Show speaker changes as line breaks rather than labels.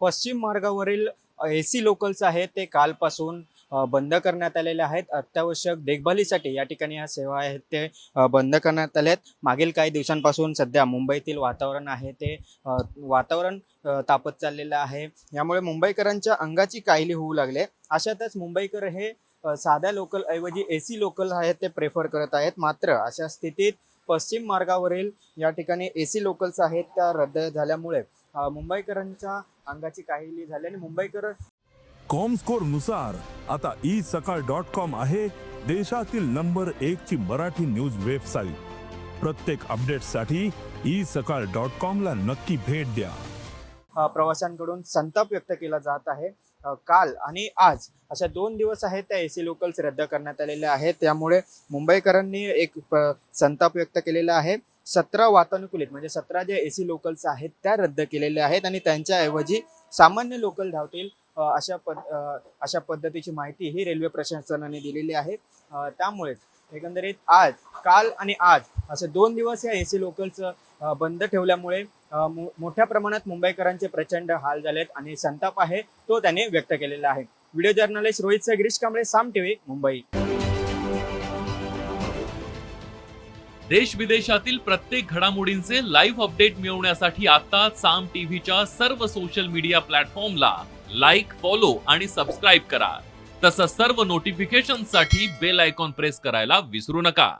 पश्चिम मार्गावरील AC locals आहेत ते कालपासून बंद करण्यात आलेले आहेत। अत्यावश्यक देखभालीसाठी या ठिकाणी या सेवा आहेत ते बंद करण्यात आल्या आहेत। मागील काही दिवसांपासून सध्या मुंबईतील वातावरण आहे ते वातावरण तापत चाललेलं आहे। यामुळे मुंबईकरांच्या अंगाची काहिली होऊ लागले। अशातच मुंबईकर हे साध्या लोकल ऐवजी एसी लोकल आहेत ते प्रेफर करत आहेत। मात्र अशा स्थितीत पश्चिम मार्गावरील या ठिकाणी एसी लोकल्स आहेत त्या रद्द झाल्यामुळे मुंबईकरांच्या अंगाची काहिली झाली आणि मुंबईकर
कॉमस्कोर नुसार आता isakal.com आहे देशातील नंबर 1 ची मराठी न्यूज वेबसाईट। प्रत्येक अपडेटसाठी isakal.com ला नक्की भेट द्या।
प्रवाशांकडून संताप व्यक्त केला जात आहे। काल आणि आज अशा 2 दिवस आहेत त्या एसी लोकल्स रद्द करण्यात आलेल्या आहेत। त्यामुळे मुंबईकरांनी एक संताप व्यक्त केलेला आहे। 17 वातानुकूलित म्हणजे 17 जे एसी लोकल्स आहेत त्या रद्द केलेल्या आहेत आणि त्यांच्याऐवजी सामान्य लोकल धावतील अशा पद्धतीची माहिती ही रेल्वे प्रशासनाने दिलेली आहे। त्यामुळे एकंदरीत काल आणि आज असे 2 दिवस या एसी लोकल्स बंद ठेवल्यामुळे मोठ्या प्रमाणात मुंबईकरांचे प्रचंड हाल झालेत आणि संताप आहे तो त्याने व्यक्त केलेला आहे। व्हिडिओ जर्नलिस्ट रोहित गिरीश कांबळे, साम टीव्ही, मुंबई।
देश विदेशातील प्रत्येक घडामोडींचे लाईव्ह अपडेट मिळवण्यासाठी आता साम टीव्हीच्या सर्व सोशल मीडिया प्लॅटफॉर्मला लाईक, फॉलो आणि सबस्क्राईब करा। तसंच सर्व नोटिफिकेशनसाठी बेल आयकॉन प्रेस करायला विसरू नका।